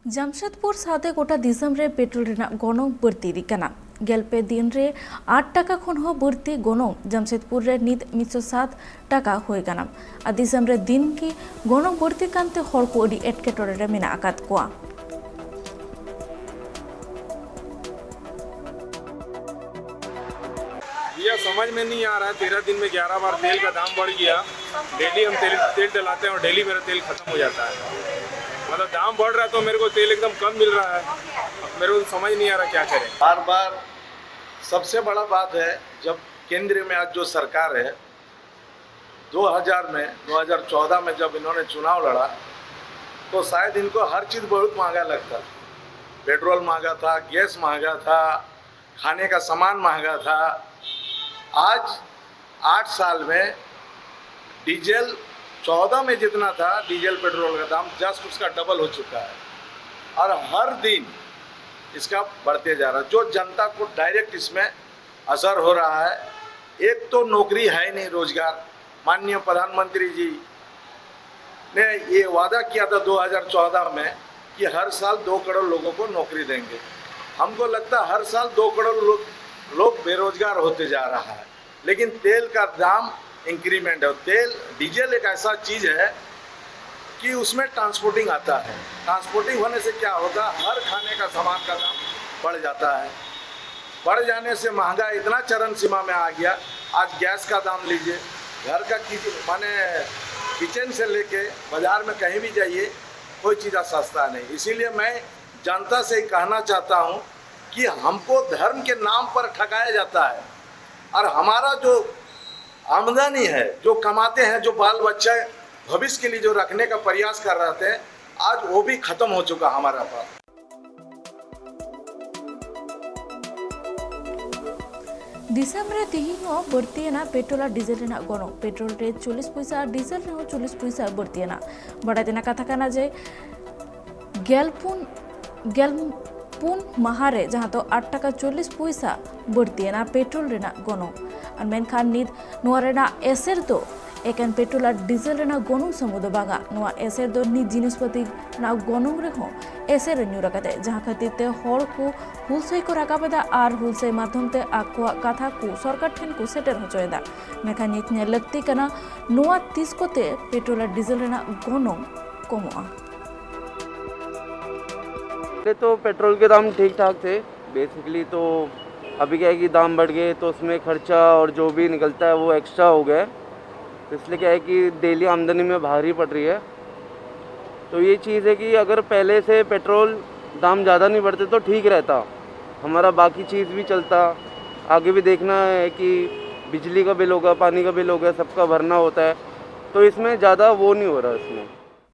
जमशेदपुर साथे गोटा दिसम रे पेट्रोल रेना गनों बढ़ती दिकना गेलपे दिन रे 8 टाका खन हो बढ़ती गनों जमशेदपुर रे नित 107 टाका होय गना आ दिसम रे दिन की गनों बढ़ती कांते हर को अडी एटकेटोरे रे मेना आकात कोआ। यह समझ में नहीं आ रहा है 13 दिन में 11 बार तेल का दाम बढ़ गया। डेली हम तेल डलाते हैं और डेली मेरा तेल खत्म हो जाता है। मतलब दाम बढ़ रहा है तो मेरे को तेल एकदम कम मिल रहा है। मेरे को समझ नहीं आ रहा क्या करें। बार बार सबसे बड़ा बात है जब केंद्र में आज जो सरकार है 2014 में जब इन्होंने चुनाव लड़ा तो शायद इनको हर चीज़ बहुत महंगा लगता था। पेट्रोल महंगा था, गैस महंगा था, खाने का सामान महंगा था। आज 8 साल में डीजल 14 में जितना था डीजल पेट्रोल का दाम जस्ट उसका डबल हो चुका है और हर दिन इसका बढ़ते जा रहा है। जो जनता को डायरेक्ट इसमें असर हो रहा है, एक तो नौकरी है नहीं, रोजगार। माननीय प्रधानमंत्री जी ने ये वादा किया था 2014 में कि हर साल 2 करोड़ लोगों को नौकरी देंगे। हमको लगता है हर साल 2 करोड़ लोग बेरोजगार होते जा रहा है, लेकिन तेल का दाम इंक्रीमेंट है। तेल डीजल एक ऐसा चीज़ है कि उसमें ट्रांसपोर्टिंग आता है। ट्रांसपोर्टिंग होने से क्या होगा, हर खाने का सामान का दाम बढ़ जाता है। बढ़ जाने से महंगा इतना चरम सीमा में आ गया। आज गैस का दाम लीजिए, घर का किचन से लेके बाज़ार में कहीं भी जाइए कोई चीज़ सस्ता नहीं। इसीलिए मैं जनता से कहना चाहता हूँ कि हमको धर्म के नाम पर ठगाया जाता है और हमारा जो आमदनी है, जो कमाते हैं, जो बाल बच्चा भविष्य के लिए जो रखने का प्रयास कर रहे थे, आज वो भी खत्म हो चुका हमारा पास। दिसम रे तिहिनो बढ़तीना पेट्रोल और डीजल रेना गनो पेट्रोल रे 40 पैसा और डीजल रे 40 पैसा बढ़तीना बड़ा दिना कथा काना जे गेलपुन महारे जहाँ तो 8 टाका 40 पैसा बढ़तीना पेट्रोल रेना गनो और मेनखान नित नोआ रेना एसेर तो एकेन पेट्रोल और डीजल रेना गनो समुद बागा नोआ एसेर दो नित जिनिसपति ना गनो रे हो एसेर न्यू रकाते जहाँ खातिर ते हर को हुलसई को राकाबेदा और हुलसई माध्यम ते आकुआ कथा को सरकार ठेन को सेटर होचोयदा मेखान नित ने लगती कना नोआ 30 कोते पेट्रोल और डीजल रेना गनो कमोआ। तो पेट्रोल के दाम ठीक ठाक थे बेसिकली, तो अभी क्या है कि दाम बढ़ गए तो उसमें खर्चा और जो भी निकलता है वो एक्स्ट्रा हो गया। तो इसलिए क्या है कि डेली आमदनी में भारी पड़ रही है। तो ये चीज़ है कि अगर पहले से पेट्रोल दाम ज़्यादा नहीं बढ़ते तो ठीक रहता, हमारा बाकी चीज़ भी चलता। आगे भी देखना है कि बिजली का बिल होगा, पानी का बिल होगा, सबका भरना होता है, तो इसमें ज़्यादा वो नहीं हो रहा इसमें।